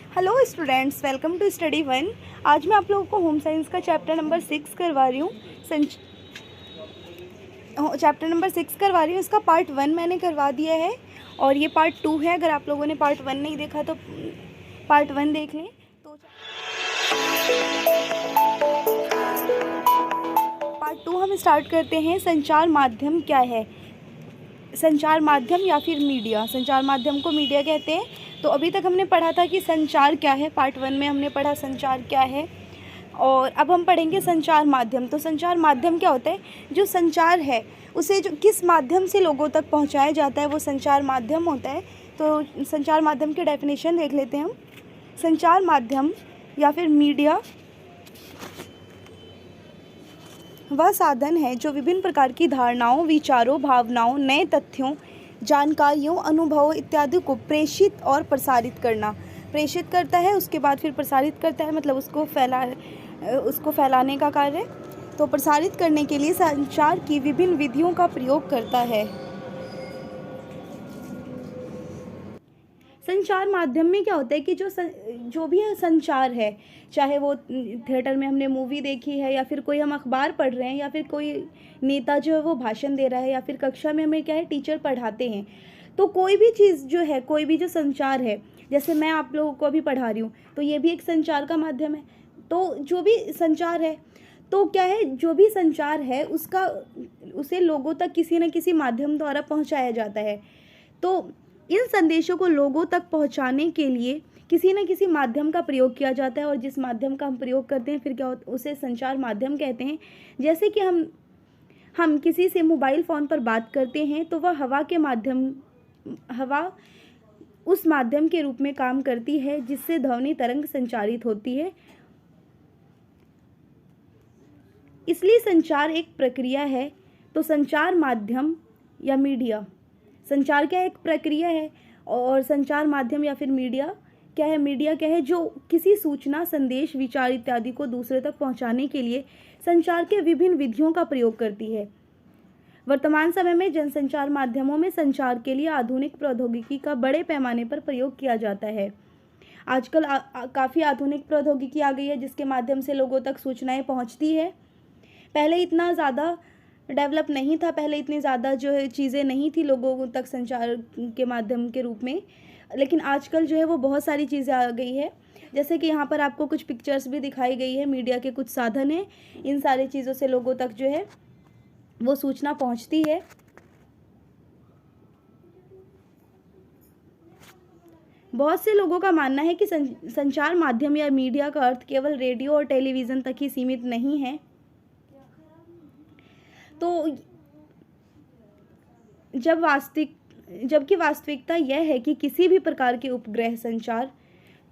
Hello students, welcome to study one. आज मैं आप लोगों को होम साइंस का चैप्टर नंबर 6 करवा रही हूँ। चैप्टर नंबर 6 करवा रही हूँ। इसका पार्ट 1 मैंने करवा दिया है और ये पार्ट 2 है। अगर आप लोगों ने पार्ट 1 नहीं देखा तो पार्ट 1 देख लें। तो पार्ट 2 हम स्टार्ट करते हैं। संचार माध्यम क्या है? संचार माध्यम या फिर मीडिया। संचार माध्यम को मीडिया कहते हैं। तो अभी तक हमने पढ़ा था कि संचार क्या है। पार्ट 1 में हमने पढ़ा संचार क्या है और अब हम पढ़ेंगे संचार माध्यम। तो संचार माध्यम क्या होता है? जो संचार है उसे जो किस माध्यम से लोगों तक पहुंचाया जाता है वो संचार माध्यम होता है। तो संचार माध्यम की डेफिनेशन देख लेते हैं हम। संचार माध्यम या फिर मीडिया वह साधन है जो विभिन्न प्रकार की धारणाओं, विचारों, भावनाओं, नए तथ्यों, जानकारियों, अनुभवों इत्यादि को प्रेषित और प्रसारित करता है। उसके बाद फिर प्रसारित करता है, मतलब उसको फैलाने का कार्य। तो प्रसारित करने के लिए संचार की विभिन्न विधियों का प्रयोग करता है। संचार माध्यम में क्या होता है कि जो भी संचार है, चाहे वो थिएटर में हमने मूवी देखी है या फिर कोई हम अखबार पढ़ रहे हैं या फिर कोई नेता जो है वो भाषण दे रहा है या फिर कक्षा में हमें क्या है टीचर पढ़ाते हैं। तो कोई भी चीज़ जो है, कोई भी जो संचार है, जैसे मैं आप लोगों को अभी पढ़ा रही हूँ तो ये भी एक संचार का माध्यम है। तो जो भी संचार है, तो क्या है, जो भी संचार है उसे लोगों तक किसी न किसी माध्यम द्वारा पहुँचाया जाता है। तो इन संदेशों को लोगों तक पहुंचाने के लिए किसी न किसी माध्यम का प्रयोग किया जाता है और जिस माध्यम का हम प्रयोग करते हैं फिर क्या होता है, उसे संचार माध्यम कहते हैं। जैसे कि हम किसी से मोबाइल फ़ोन पर बात करते हैं तो वह हवा उस माध्यम के रूप में काम करती है जिससे ध्वनि तरंग संचारित होती है। इसलिए संचार एक प्रक्रिया है। तो संचार माध्यम या मीडिया, संचार क्या है? एक प्रक्रिया है। और संचार माध्यम या फिर मीडिया क्या है? मीडिया क्या है? जो किसी सूचना, संदेश, विचार इत्यादि को दूसरे तक पहुंचाने के लिए संचार के विभिन्न विधियों का प्रयोग करती है। वर्तमान समय में जनसंचार माध्यमों में संचार के लिए आधुनिक प्रौद्योगिकी का बड़े पैमाने पर प्रयोग किया जाता है। आजकल काफ़ी आधुनिक प्रौद्योगिकी आ गई है जिसके माध्यम से लोगों तक सूचनाएँ पहुँचती है। पहले इतना ज़्यादा डेवलप नहीं था, पहले इतनी ज़्यादा जो है चीज़ें नहीं थी लोगों तक संचार के माध्यम के रूप में, लेकिन आजकल जो है वो बहुत सारी चीज़ें आ गई है। जैसे कि यहाँ पर आपको कुछ पिक्चर्स भी दिखाई गई है, मीडिया के कुछ साधन हैं। इन सारी चीज़ों से लोगों तक जो है वो सूचना पहुँचती है। बहुत से लोगों का मानना है कि संचार माध्यम या मीडिया का अर्थ केवल रेडियो और टेलीविज़न तक ही सीमित नहीं है। तो जबकि वास्तविकता यह है कि किसी भी प्रकार के उपग्रह संचार,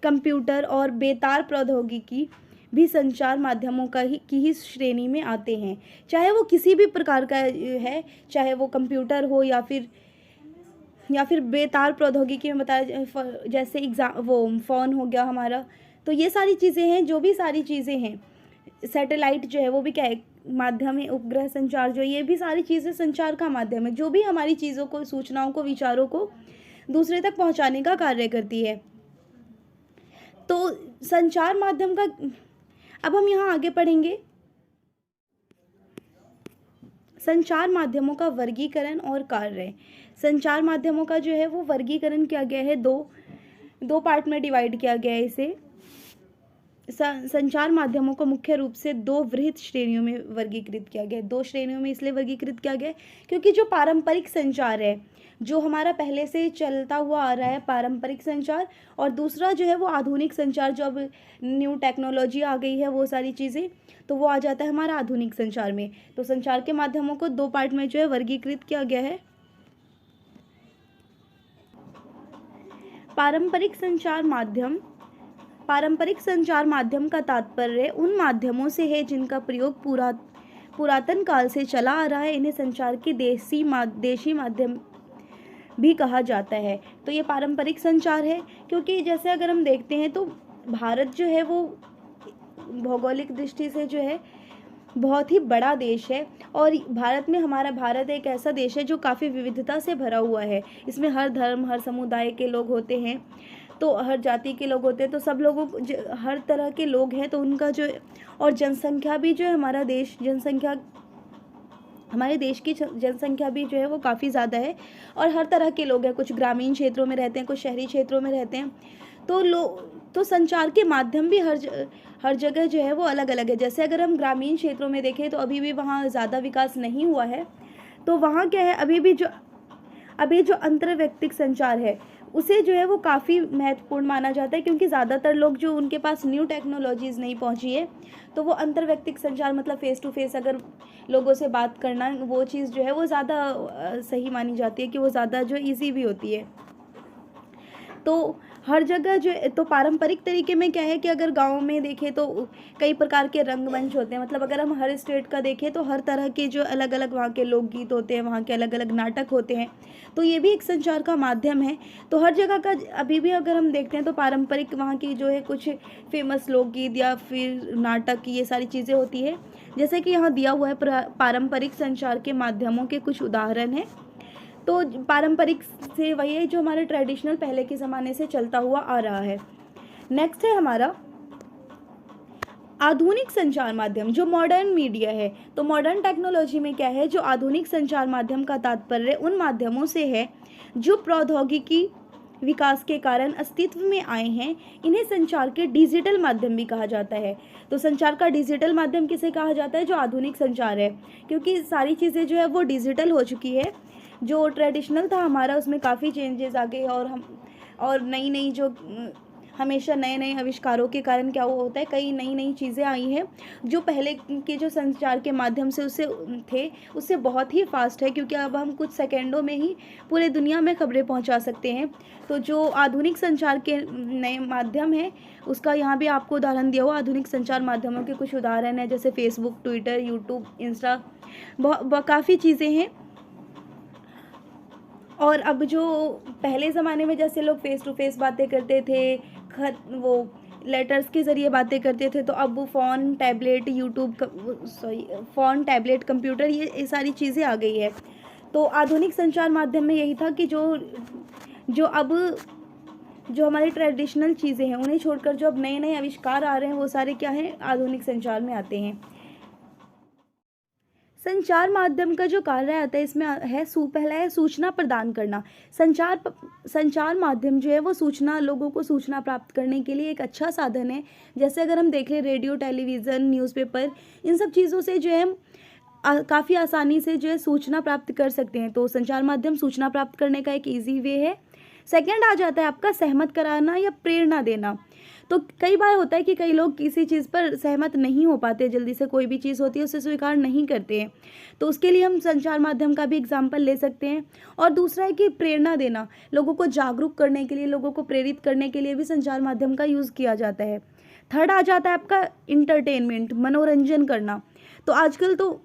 कंप्यूटर और बेतार प्रौद्योगिकी भी संचार माध्यमों की ही श्रेणी में आते हैं। चाहे वो किसी भी प्रकार का है, चाहे वो कंप्यूटर हो या फिर बेतार प्रौद्योगिकी में बताया, जैसे वो फ़ोन हो गया हमारा। तो ये सारी चीज़ें हैं, जो भी सारी चीज़ें हैं, सैटेलाइट जो है वो भी क्या है? माध्यम है। उपग्रह संचार जो, ये भी सारी चीज़ें संचार का माध्यम है, जो भी हमारी चीज़ों को, सूचनाओं को, विचारों को दूसरे तक पहुंचाने का कार्य करती है। तो संचार माध्यम का अब हम यहाँ आगे पढ़ेंगे। संचार माध्यमों का वर्गीकरण और कार्य। संचार माध्यमों का जो है वो वर्गीकरण किया गया है, दो पार्ट में डिवाइड किया गया है इसे। संचार माध्यमों को मुख्य रूप से दो वृहत श्रेणियों में वर्गीकृत किया गया है। दो श्रेणियों में इसलिए वर्गीकृत किया गया है क्योंकि जो पारंपरिक संचार है, जो हमारा पहले से चलता हुआ आ रहा है पारंपरिक संचार, और दूसरा जो है वो आधुनिक संचार, जो अब न्यू टेक्नोलॉजी आ गई है, वो सारी चीज़ें, तो वो आ जाता है हमारा आधुनिक संचार में। तो संचार के माध्यमों को दो पार्ट में जो है वर्गीकृत किया गया है। पारंपरिक संचार माध्यम का तात्पर्य उन माध्यमों से है जिनका प्रयोग पुरातन काल से चला आ रहा है। इन्हें संचार के देशी माध्यम भी कहा जाता है। तो ये पारंपरिक संचार है, क्योंकि जैसे अगर हम देखते हैं तो भारत जो है वो भौगोलिक दृष्टि से जो है बहुत ही बड़ा देश है और हमारा भारत एक ऐसा देश है जो काफ़ी विविधता से भरा हुआ है। इसमें हर धर्म, हर समुदाय के लोग होते हैं। तो हर जाति के लोग होते हैं, तो सब लोगों को हर तरह के लोग हैं, तो उनका जो, और जनसंख्या भी जो है, हमारे देश की जनसंख्या भी जो है वो काफ़ी ज़्यादा है, और हर तरह के लोग हैं, कुछ ग्रामीण क्षेत्रों में रहते हैं, कुछ शहरी क्षेत्रों में रहते हैं। तो संचार के माध्यम भी हर जगह जो है वो अलग अलग है। जैसे अगर हम ग्रामीण क्षेत्रों में देखें तो अभी भी वहाँ ज़्यादा विकास नहीं हुआ है, तो वहाँ क्या है, अभी जो अंतर्वैयक्तिक संचार है उसे जो है वो काफ़ी महत्वपूर्ण माना जाता है, क्योंकि ज़्यादातर लोग जो, उनके पास न्यू टेक्नोलॉजीज़ नहीं पहुंची है, तो वो अंतर्वैयक्तिक संचार मतलब फ़ेस टू फेस अगर लोगों से बात करना, वो चीज़ जो है वो ज़्यादा सही मानी जाती है, कि वो ज़्यादा जो ईजी भी होती है। तो हर जगह जो, तो पारंपरिक तरीके में क्या है कि अगर गाँव में देखें तो कई प्रकार के रंगमंच होते हैं, मतलब अगर हम हर स्टेट का देखें तो हर तरह के जो अलग अलग वहाँ के लोकगीत होते हैं, वहाँ के अलग अलग नाटक होते हैं, तो ये भी एक संचार का माध्यम है। तो हर जगह का अभी भी अगर हम देखते हैं तो पारंपरिक वहाँ की जो है कुछ फेमस लोकगीत या फिर नाटक, ये सारी चीज़ें होती है। जैसे कि यहाँ दिया हुआ है पारंपरिक संचार के माध्यमों के कुछ उदाहरण हैं। तो पारंपरिक से वही है जो हमारे ट्रेडिशनल पहले के ज़माने से चलता हुआ आ रहा है। नेक्स्ट है हमारा आधुनिक संचार माध्यम, जो मॉडर्न मीडिया है। तो मॉडर्न टेक्नोलॉजी में क्या है, जो आधुनिक संचार माध्यम का तात्पर्य उन माध्यमों से है जो प्रौद्योगिकी विकास के कारण अस्तित्व में आए हैं। इन्हें संचार के डिजिटल माध्यम भी कहा जाता है। तो संचार का डिजिटल माध्यम किसे कहा जाता है, जो आधुनिक संचार है, क्योंकि सारी चीज़ें जो है वो डिजिटल हो चुकी है। जो ट्रेडिशनल था हमारा, उसमें काफ़ी चेंजेस आ गए, और नई नई जो हमेशा नए नए आविष्कारों के कारण क्या वो होता है, कई नई नई चीज़ें आई हैं जो पहले के जो संचार के माध्यम से उससे बहुत ही फास्ट है, क्योंकि अब हम कुछ सेकंडों में ही पूरे दुनिया में खबरें पहुंचा सकते हैं। तो जो आधुनिक संचार के नए माध्यम है, उसका यहाँ भी आपको उदाहरण दिया हुआ। आधुनिक संचार माध्यमों के कुछ उदाहरण हैं, जैसे फेसबुक, ट्विटर, यूट्यूब, इंस्टा, काफ़ी चीज़ें हैं। और अब जो पहले ज़माने में जैसे लोग फ़ेस टू फेस बातें करते थे, वो लेटर्स के ज़रिए बातें करते थे, तो अब वो फ़ोन, टैबलेट, कंप्यूटर, ये सारी चीज़ें आ गई है। तो आधुनिक संचार माध्यम में यही था कि जो हमारी ट्रेडिशनल चीज़ें हैं उन्हें छोड़कर जो अब नए नए आविष्कार आ रहे हैं, वो सारे क्या हैं, आधुनिक संचार में आते हैं। संचार माध्यम का जो कार्य आता है, इसमें है पहला है सूचना प्रदान करना। संचार माध्यम जो है वो लोगों को सूचना प्राप्त करने के लिए एक अच्छा साधन है। जैसे अगर हम देख लें, रेडियो, टेलीविज़न, न्यूज़पेपर, इन सब चीज़ों से जो है हम काफ़ी आसानी से जो है सूचना प्राप्त कर सकते हैं। तो संचार माध्यम सूचना प्राप्त करने का एक ईजी वे है। सेकेंड आ जाता है आपका सहमत कराना या प्रेरणा देना। तो कई बार होता है कि कई लोग किसी चीज़ पर सहमत नहीं हो पाते, जल्दी से कोई भी चीज़ होती है उसे स्वीकार नहीं करते हैं, तो उसके लिए हम संचार माध्यम का भी एग्जाम्पल ले सकते हैं। और दूसरा है कि प्रेरणा देना, लोगों को जागरूक करने के लिए, लोगों को प्रेरित करने के लिए भी संचार माध्यम का यूज़ किया जाता है। थर्ड आ जाता है आपका इंटरटेनमेंट, मनोरंजन करना। तो आजकल तो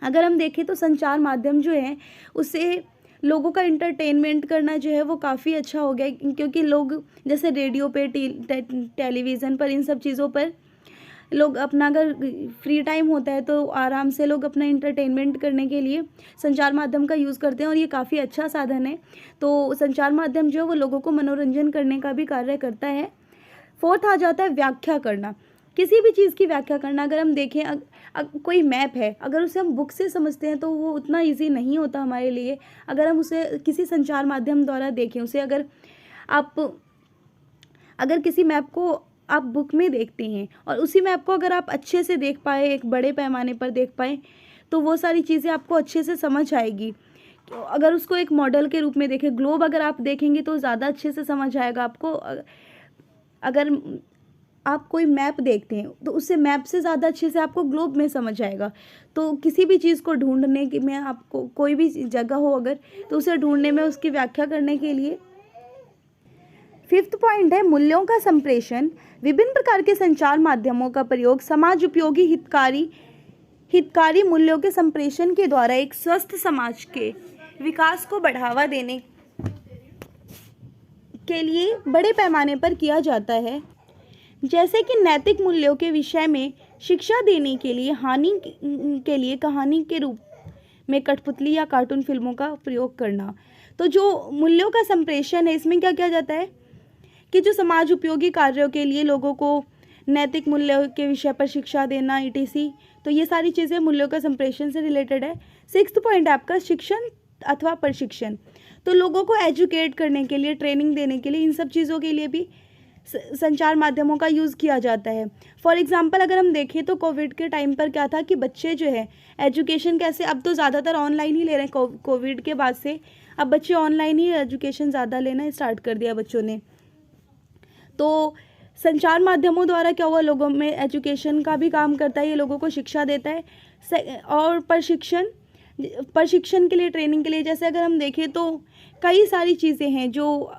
अगर हम देखें तो संचार माध्यम जो है उससे लोगों का इंटरटेनमेंट करना जो है वो काफ़ी अच्छा हो गया, क्योंकि लोग जैसे रेडियो पे, टेलीविज़न पर, इन सब चीज़ों पर लोग अपना अगर फ्री टाइम होता है तो आराम से लोग अपना इंटरटेनमेंट करने के लिए संचार माध्यम का यूज़ करते हैं, और ये काफ़ी अच्छा साधन है। तो संचार माध्यम जो है वो लोगों को मनोरंजन करने का भी कार्य करता है। फोर्थ आ जाता है व्याख्या करना, किसी भी चीज़ की व्याख्या करना। अगर हम देखें, कोई मैप है, अगर उसे हम बुक से समझते हैं तो वो उतना इजी नहीं होता हमारे लिए। अगर हम उसे किसी संचार माध्यम द्वारा देखें, उसे अगर किसी मैप को आप बुक में देखते हैं और उसी मैप को अगर आप अच्छे से देख पाए, एक बड़े पैमाने पर देख पाए, तो वो सारी चीज़ें आपको अच्छे से समझ आएगी। अगर उसको एक मॉडल के रूप में देखें, ग्लोब अगर आप देखेंगे तो ज़्यादा अच्छे से समझ आएगा आपको। अगर आप कोई मैप देखते हैं तो उससे मैप से ज़्यादा अच्छे से आपको ग्लोब में समझ आएगा। तो किसी भी चीज़ को ढूंढने के में, आपको कोई भी जगह हो अगर, तो उसे ढूंढने में, उसकी व्याख्या करने के लिए। फिफ्थ पॉइंट है मूल्यों का संप्रेषण। विभिन्न प्रकार के संचार माध्यमों का प्रयोग समाज उपयोगी हितकारी मूल्यों के संप्रेषण के द्वारा एक स्वस्थ समाज के विकास को बढ़ावा देने के लिए बड़े पैमाने पर किया जाता है। जैसे कि नैतिक मूल्यों के विषय में शिक्षा देने के लिए कहानी के रूप में कठपुतली या कार्टून फिल्मों का प्रयोग करना। तो जो मूल्यों का संप्रेषण है, इसमें क्या किया जाता है, कि जो समाज उपयोगी कार्यों के लिए लोगों को नैतिक मूल्यों के विषय पर शिक्षा देना etc। तो ये सारी चीज़ें मूल्यों का संप्रेषण से रिलेटेड है। 6th पॉइंट आपका शिक्षण अथवा प्रशिक्षण। तो लोगों को एजुकेट करने के लिए, ट्रेनिंग देने के लिए, इन सब चीज़ों के लिए भी संचार माध्यमों का यूज़ किया जाता है। फॉर एग्जांपल अगर हम देखें तो कोविड के टाइम पर क्या था कि बच्चे जो है एजुकेशन कैसे, अब तो ज़्यादातर ऑनलाइन ही ले रहे हैं। कोविड के बाद से अब बच्चे ऑनलाइन ही एजुकेशन ज़्यादा लेना स्टार्ट कर दिया बच्चों ने। तो संचार माध्यमों द्वारा क्या हुआ, लोगों में एजुकेशन का भी काम करता है, ये लोगों को शिक्षा देता है। और प्रशिक्षण के लिए, ट्रेनिंग के लिए, जैसे अगर हम देखें तो कई सारी चीज़ें हैं जो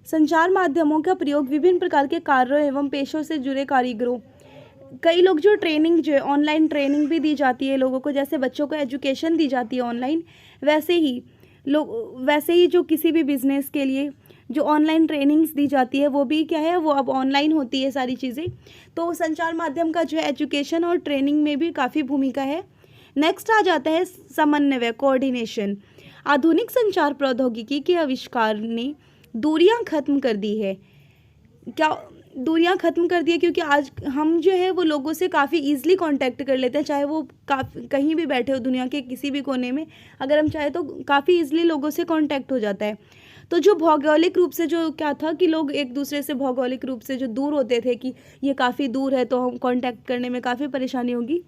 संचार माध्यमों का प्रयोग विभिन्न प्रकार के कार्यों एवं पेशों से जुड़े कारीगरों, कई लोग जो ट्रेनिंग जो है ऑनलाइन ट्रेनिंग भी दी जाती है लोगों को, जैसे बच्चों को एजुकेशन दी जाती है ऑनलाइन, वैसे ही जो किसी भी बिजनेस के लिए जो ऑनलाइन ट्रेनिंग्स दी जाती है वो भी क्या है, वो अब ऑनलाइन होती है सारी चीज़ें। तो संचार माध्यम का जो है एजुकेशन और ट्रेनिंग में भी काफ़ी भूमिका है। नेक्स्ट आ जाता है समन्वय, कोऑर्डिनेशन। आधुनिक संचार प्रौद्योगिकी के आविष्कार ने दूरियां खत्म कर दी है। क्या दूरियां खत्म कर दी है? क्योंकि आज हम जो है वो लोगों से काफ़ी ईजिली कांटेक्ट कर लेते हैं, चाहे वो कहीं भी बैठे हो दुनिया के किसी भी कोने में, अगर हम चाहे तो काफ़ी ईजिली लोगों से कांटेक्ट हो जाता है। तो जो भौगोलिक रूप से जो क्या था कि लोग एक दूसरे से भौगोलिक रूप से जो दूर होते थे कि ये काफ़ी दूर है तो हम कांटेक्ट करने में काफ़ी परेशानी होगी,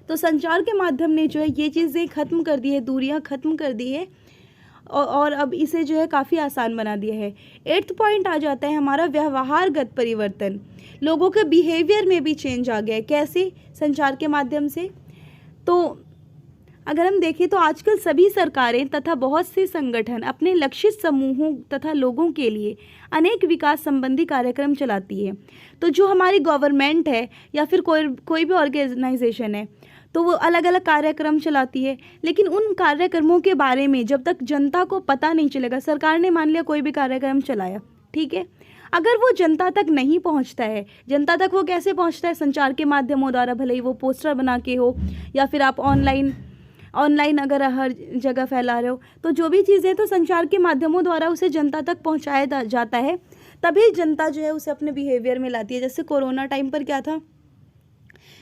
तो संचार के माध्यम ने जो है ये चीज़ें ख़त्म कर दी है, दूरियां ख़त्म कर दी है और अब इसे जो है काफ़ी आसान बना दिया है। 8th पॉइंट आ जाता है हमारा व्यवहारगत परिवर्तन। लोगों के बिहेवियर में भी चेंज आ गया है। कैसे? संचार के माध्यम से। तो अगर हम देखें तो आजकल सभी सरकारें तथा बहुत से संगठन अपने लक्षित समूहों तथा लोगों के लिए अनेक विकास संबंधी कार्यक्रम चलाती है। तो जो हमारी गवर्नमेंट है या फिर कोई भी ऑर्गेनाइजेशन है तो वो अलग अलग कार्यक्रम चलाती है, लेकिन उन कार्यक्रमों के बारे में जब तक जनता को पता नहीं चलेगा, सरकार ने मान लिया कोई भी कार्यक्रम चलाया, ठीक है, अगर वो जनता तक नहीं पहुंचता है, जनता तक वो कैसे पहुंचता है? संचार के माध्यमों द्वारा, भले ही वो पोस्टर बना के हो या फिर आप ऑनलाइन अगर हर जगह फैला रहे हो, तो जो भी चीज़ें तो संचार के माध्यमों द्वारा उसे जनता तक पहुंचाया जाता है, तभी जनता जो है उसे अपने बिहेवियर में लाती है। जैसे कोरोना टाइम पर क्या था,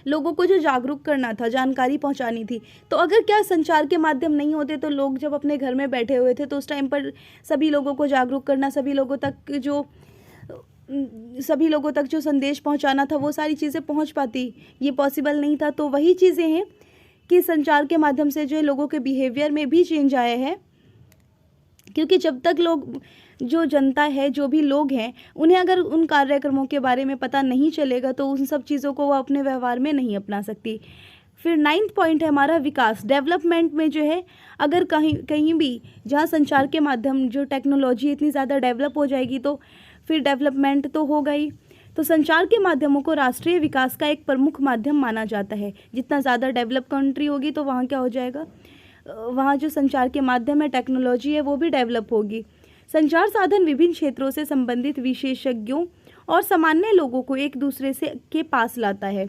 लोगों को जो जागरूक करना था, जानकारी पहुंचानी थी, तो अगर क्या संचार के माध्यम नहीं होते तो लोग जब अपने घर में बैठे हुए थे तो उस टाइम पर सभी लोगों को जागरूक करना, सभी लोगों तक जो संदेश पहुंचाना था वो सारी चीज़ें पहुंच पाती, ये पॉसिबल नहीं था। तो वही चीज़ें हैं कि संचार के माध्यम से जो है लोगों के बिहेवियर में भी चेंज आया है, क्योंकि जब तक लोग, जो जनता है, जो भी लोग हैं, उन्हें अगर उन कार्यक्रमों के बारे में पता नहीं चलेगा तो उन सब चीज़ों को वो अपने व्यवहार में नहीं अपना सकती। फिर 9th पॉइंट है हमारा विकास, डेवलपमेंट में जो है अगर कहीं भी जहाँ संचार के माध्यम जो टेक्नोलॉजी इतनी ज़्यादा डेवलप हो जाएगी तो फिर डेवलपमेंट तो होगा ही। तो संचार के माध्यमों को राष्ट्रीय विकास का एक प्रमुख माध्यम माना जाता है। जितना ज़्यादा डेवलप कंट्री होगी तो वहाँ क्या हो जाएगा, वहाँ जो संचार के माध्यम है, टेक्नोलॉजी है, वो भी डेवलप होगी। संचार साधन विभिन्न क्षेत्रों से संबंधित विशेषज्ञों और सामान्य लोगों को एक दूसरे से के पास लाता है।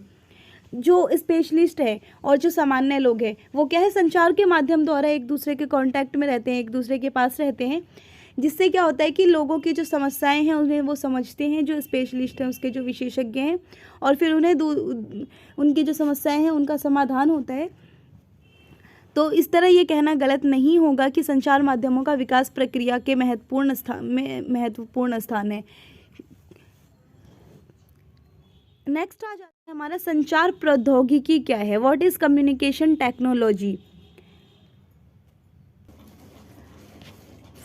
जो स्पेशलिस्ट है और जो सामान्य लोग हैं वो क्या है, संचार के माध्यम द्वारा एक दूसरे के कांटेक्ट में रहते हैं, एक दूसरे के पास रहते हैं, जिससे क्या होता है कि लोगों की जो समस्याएं हैं उन्हें वो समझते हैं, जो स्पेशलिस्ट हैं, उसके जो विशेषज्ञ हैं, और फिर उन्हें उनकी जो समस्याएं हैं उनका समाधान होता है। तो इस तरह ये कहना गलत नहीं होगा कि संचार माध्यमों का विकास प्रक्रिया के महत्वपूर्ण स्थान है। नेक्स्ट आ जाता है हमारा संचार प्रौद्योगिकी क्या है, व्हाट इज कम्युनिकेशन टेक्नोलॉजी।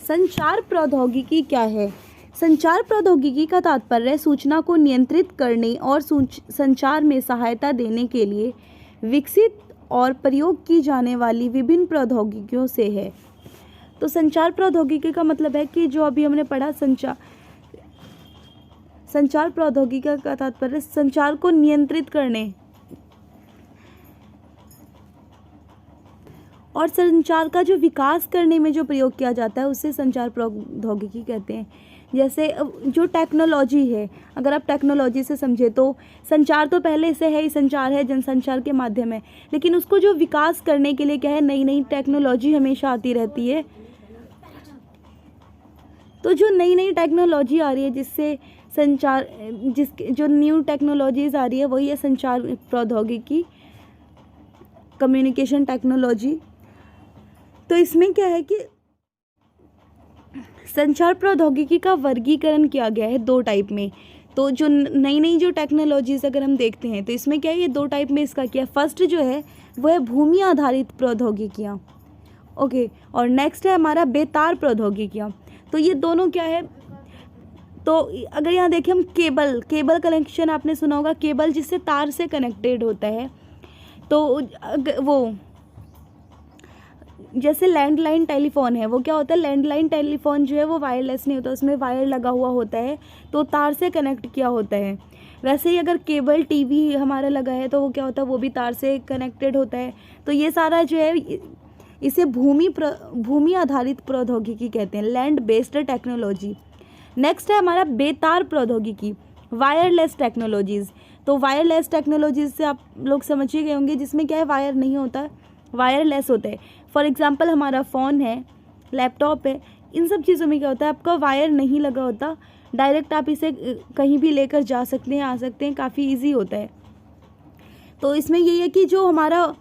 संचार प्रौद्योगिकी क्या है? संचार प्रौद्योगिकी का तात्पर्य सूचना को नियंत्रित करने और संचार में सहायता देने के लिए विकसित और प्रयोग की जाने वाली विभिन्न प्रौद्योगिकियों से है। तो संचार प्रौद्योगिकी का मतलब है कि जो अभी हमने पढ़ा, संचार प्रौद्योगिकी का तात्पर्य संचार को नियंत्रित करने और संचार का जो विकास करने में जो प्रयोग किया जाता है उसे संचार प्रौद्योगिकी कहते हैं। जैसे जो टेक्नोलॉजी है, अगर आप टेक्नोलॉजी से समझे तो संचार तो पहले से है ही, संचार है, जनसंचार के माध्यम है, लेकिन उसको जो विकास करने के लिए क्या है, नई नई टेक्नोलॉजी हमेशा आती रहती है। तो जो नई नई टेक्नोलॉजी आ रही है जिससे संचार जो न्यू टेक्नोलॉजीज़ आ रही है वही है संचार प्रौद्योगिकी, कम्युनिकेशन टेक्नोलॉजी। तो इसमें क्या है कि संचार प्रौद्योगिकी का वर्गीकरण किया गया है 2 टाइप में। तो जो नई नई जो टेक्नोलॉजीज़ अगर हम देखते हैं तो इसमें क्या है, ये 2 टाइप में इसका किया। फर्स्ट जो है वो है भूमि आधारित प्रौद्योगिकियाँ, ओके, और नेक्स्ट है हमारा बेतार प्रौद्योगिकियाँ। तो ये दोनों क्या है, तो अगर यहाँ देखें हम केबल कनेक्शन, आपने सुना होगा केबल जिससे तार से कनेक्टेड होता है। तो वो जैसे लैंडलाइन टेलीफोन है, वो क्या होता है, लैंडलाइन टेलीफोन जो है वो वायरलेस नहीं होता, उसमें वायर लगा हुआ होता है, तो तार से कनेक्ट किया होता है। वैसे ही अगर केबल टीवी हमारा लगा है तो वो क्या होता है, वो भी तार से कनेक्टेड होता है। तो ये सारा जो है इसे भूमि आधारित प्रौद्योगिकी कहते हैं, लैंड बेस्ड टेक्नोलॉजी। नेक्स्ट है हमारा बेतार प्रौद्योगिकी, वायरलेस टेक्नोलॉजीज़। तो वायरलेस टेक्नोलॉजीज़ से आप लोग समझ ही गए होंगे, जिसमें क्या है, वायर नहीं होता, वायरलेस होता है। फॉर एग्जांपल हमारा फ़ोन है, लैपटॉप है, इन सब चीज़ों में क्या होता है, आपका वायर नहीं लगा होता, डायरेक्ट आप इसे कहीं भी लेकर जा सकते हैं, आ सकते हैं, काफ़ी इजी होता है। तो इसमें यही है कि जो हमारा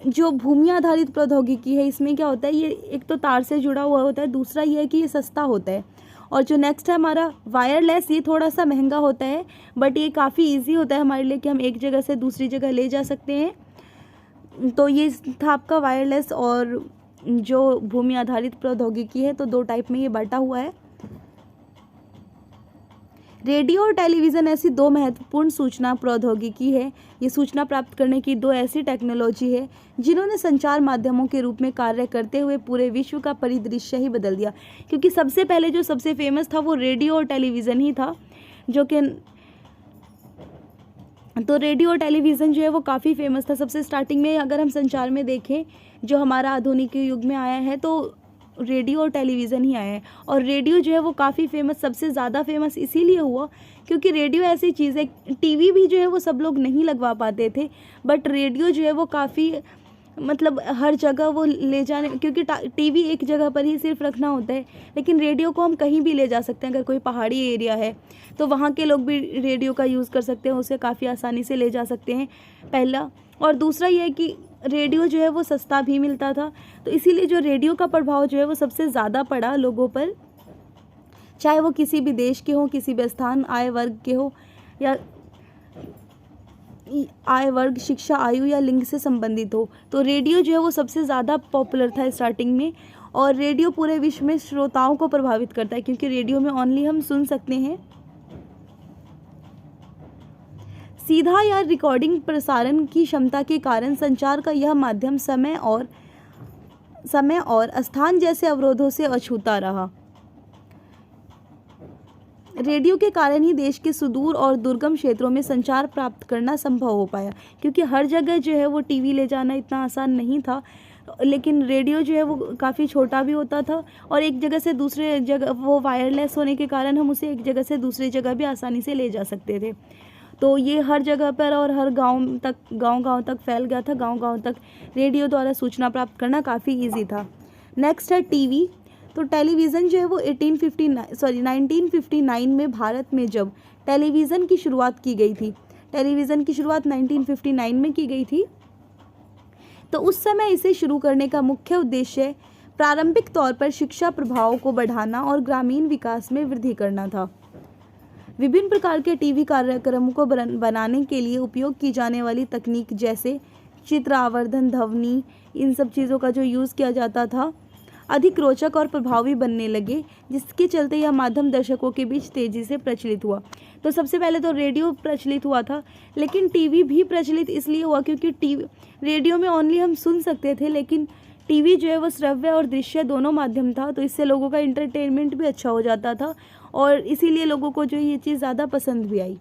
जो भूमि आधारित प्रौद्योगिकी है, इसमें क्या होता है, ये एक तो तार से जुड़ा हुआ होता है, दूसरा ये है कि ये सस्ता होता है। और जो नेक्स्ट है हमारा वायरलेस, ये थोड़ा सा महंगा होता है, बट ये काफ़ी इजी होता है हमारे लिए कि हम एक जगह से दूसरी जगह ले जा सकते हैं। तो ये था आपका वायरलेस और जो भूमि आधारित प्रौद्योगिकी है, तो 2 टाइप में ये बांटा हुआ है। रेडियो और टेलीविज़न ऐसी 2 महत्वपूर्ण सूचना प्रौद्योगिकी है। ये सूचना प्राप्त करने की 2 ऐसी टेक्नोलॉजी है जिन्होंने संचार माध्यमों के रूप में कार्य करते हुए पूरे विश्व का परिदृश्य ही बदल दिया। क्योंकि सबसे पहले जो सबसे फेमस था वो रेडियो और टेलीविज़न ही था, जो कि तो रेडियो और टेलीविज़न जो है वो काफ़ी फेमस था सबसे स्टार्टिंग में। अगर हम संचार में देखें जो हमारा आधुनिक युग में आया है, तो रेडियो और टेलीविज़न ही आया है। और रेडियो जो है वो काफ़ी फेमस, सबसे ज़्यादा फेमस इसीलिए हुआ क्योंकि रेडियो ऐसी चीज़ है, टीवी भी जो है वो सब लोग नहीं लगवा पाते थे, बट रेडियो जो है वो काफ़ी मतलब हर जगह वो ले जाने, क्योंकि टीवी एक जगह पर ही सिर्फ रखना होता है, लेकिन रेडियो को हम कहीं भी ले जा सकते हैं। अगर कोई पहाड़ी एरिया है तो वहाँ के लोग भी रेडियो का यूज़ कर सकते हैं, उसे काफ़ी आसानी से ले जा सकते हैं, पहला। और दूसरा ये है कि रेडियो जो है वो सस्ता भी मिलता था, तो इसीलिए जो रेडियो का प्रभाव जो है वो सबसे ज़्यादा पड़ा लोगों पर, चाहे वो किसी भी देश के हो, किसी भी स्थान, आय वर्ग के हो, या आय वर्ग, शिक्षा, आयु या लिंग से संबंधित हो। तो रेडियो जो है वो सबसे ज़्यादा पॉपुलर था स्टार्टिंग में, और रेडियो पूरे विश्व में श्रोताओं को प्रभावित करता है क्योंकि रेडियो में ओनली हम सुन सकते हैं। सीधा या रिकॉर्डिंग प्रसारण की क्षमता के कारण संचार का यह माध्यम समय और स्थान जैसे अवरोधों से अछूता रहा। रेडियो के कारण ही देश के सुदूर और दुर्गम क्षेत्रों में संचार प्राप्त करना संभव हो पाया, क्योंकि हर जगह जो है वो टीवी ले जाना इतना आसान नहीं था, लेकिन रेडियो जो है वो काफ़ी छोटा भी होता था और एक जगह से दूसरे जगह, वो वायरलेस होने के कारण हम उसे एक जगह से दूसरी जगह भी आसानी से ले जा सकते थे। तो ये हर जगह पर और हर गांव तक फैल गया था, गांव तक रेडियो द्वारा सूचना प्राप्त करना काफ़ी इजी था। नेक्स्ट है टीवी। तो टेलीविज़न जो है वो 1959 में भारत में जब टेलीविज़न की शुरुआत की गई थी, टेलीविज़न की शुरुआत 1959 में की गई थी, तो उस समय इसे शुरू करने का मुख्य उद्देश्य प्रारंभिक तौर पर शिक्षा प्रभाव को बढ़ाना और ग्रामीण विकास में वृद्धि करना था। विभिन्न प्रकार के टीवी कार्यक्रमों को बनाने के लिए उपयोग की जाने वाली तकनीक जैसे चित्र आवर्धन, ध्वनि, इन सब चीज़ों का जो यूज़ किया जाता था अधिक रोचक और प्रभावी बनने लगे, जिसके चलते यह माध्यम दर्शकों के बीच तेज़ी से प्रचलित हुआ। तो सबसे पहले तो रेडियो प्रचलित हुआ था, लेकिन टीवी भी प्रचलित इसलिए हुआ क्योंकि रेडियो में ओनली हम सुन सकते थे, लेकिन टीवी जो है वो श्रव्य और दृश्य दोनों माध्यम था, तो इससे लोगों का इंटरटेनमेंट भी अच्छा हो जाता था और इसीलिए लोगों को जो ये चीज़ ज़्यादा पसंद भी आई।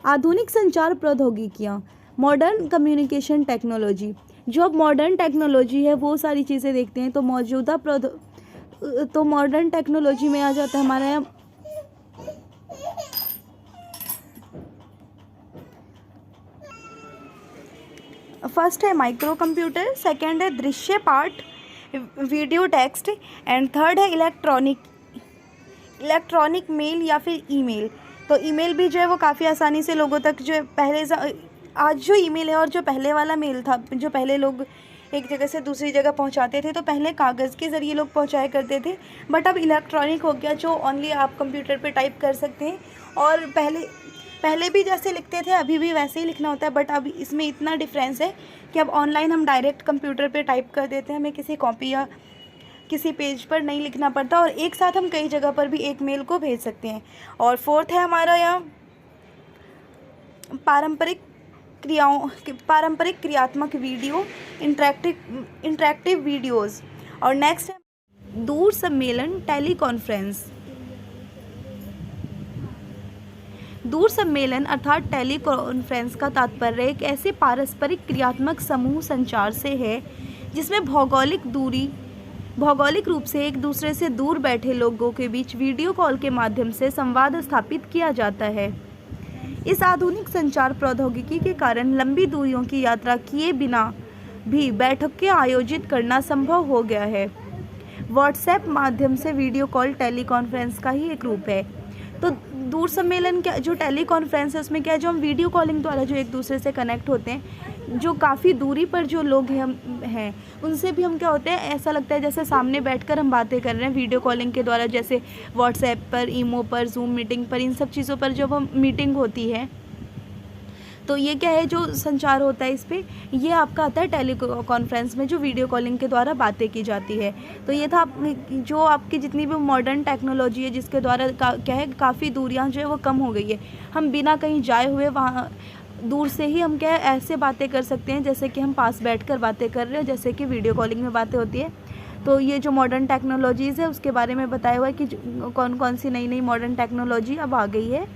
आधुनिक संचार प्रौद्योगिकियाँ, मॉडर्न कम्युनिकेशन टेक्नोलॉजी। जो अब मॉडर्न टेक्नोलॉजी है वो सारी चीज़ें देखते हैं, तो मॉडर्न टेक्नोलॉजी में आ जाता है हमारा यहाँ फर्स्ट है माइक्रो कंप्यूटर, सेकेंड है दृश्य पाठ, वीडियो टेक्स्ट, एंड थर्ड है इलेक्ट्रॉनिक मेल या फिर ईमेल। तो ईमेल भी जो है वो काफ़ी आसानी से लोगों तक जो है आज जो ईमेल है और जो पहले वाला मेल था, जो पहले लोग एक जगह से दूसरी जगह पहुंचाते थे, तो पहले कागज़ के ज़रिए लोग पहुंचाया करते थे, बट अब इलेक्ट्रॉनिक हो गया, जो ओनली आप कंप्यूटर पे टाइप कर सकते हैं। और पहले भी जैसे लिखते थे अभी भी वैसे ही लिखना होता है, बट अब इसमें इतना डिफरेंस है कि अब ऑनलाइन हम डायरेक्ट कंप्यूटर पे टाइप कर देते हैं, हमें किसी कॉपी या किसी पेज पर नहीं लिखना पड़ता, और एक साथ हम कई जगह पर भी एक मेल को भेज सकते हैं। और फोर्थ है हमारा यहाँ पारंपरिक क्रियात्मक वीडियो, इंटरेक्टिव वीडियोज़। और नेक्स्ट है दूर सम्मेलन टेलीकॉन्फ्रेंस। दूर सम्मेलन अर्थात टेलीकॉन्फ्रेंस का तात्पर्य एक ऐसे पारस्परिक क्रियात्मक समूह संचार से है जिसमें भौगोलिक रूप से एक दूसरे से दूर बैठे लोगों के बीच वीडियो कॉल के माध्यम से संवाद स्थापित किया जाता है। इस आधुनिक संचार प्रौद्योगिकी के कारण लंबी दूरियों की यात्रा किए बिना भी बैठकें आयोजित करना संभव हो गया है। व्हाट्सएप माध्यम से वीडियो कॉल टेलीकॉन्फ्रेंस का ही एक रूप है। तो दूर सम्मेलन क्या, जो टेलीकॉन्फ्रेंस है उसमें क्या है, जो हम वीडियो कॉलिंग द्वारा जो एक दूसरे से कनेक्ट होते हैं, जो काफ़ी दूरी पर जो लोग हैं उनसे भी हम क्या होते हैं, ऐसा लगता है जैसे सामने बैठकर हम बातें कर रहे हैं वीडियो कॉलिंग के द्वारा, जैसे व्हाट्सएप पर, ईमो पर, जूम मीटिंग पर, इन सब चीज़ों पर जब हम मीटिंग होती है, तो ये क्या है, जो संचार होता है इस पर, ये आपका आता है टेलीकॉन्फ्रेंस में, जो वीडियो कॉलिंग के द्वारा बातें की जाती है। तो ये था जो आपकी जितनी भी मॉडर्न टेक्नोलॉजी है जिसके द्वारा क्या है, काफ़ी दूरियां जो है वो कम हो गई है। हम बिना कहीं जाए हुए वहाँ दूर से ही हम क्या है ऐसे बातें कर सकते हैं जैसे कि हम पास बैठकर बातें कर रहे हो, जैसे कि वीडियो कॉलिंग में बातें होती है। तो ये जो मॉडर्न टेक्नोलॉजीज़ है उसके बारे में बताया हुआ है कि कौन कौन सी नई नई मॉडर्न टेक्नोलॉजी अब आ गई है।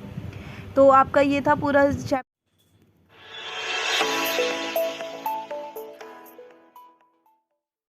तो आपका ये था पूरा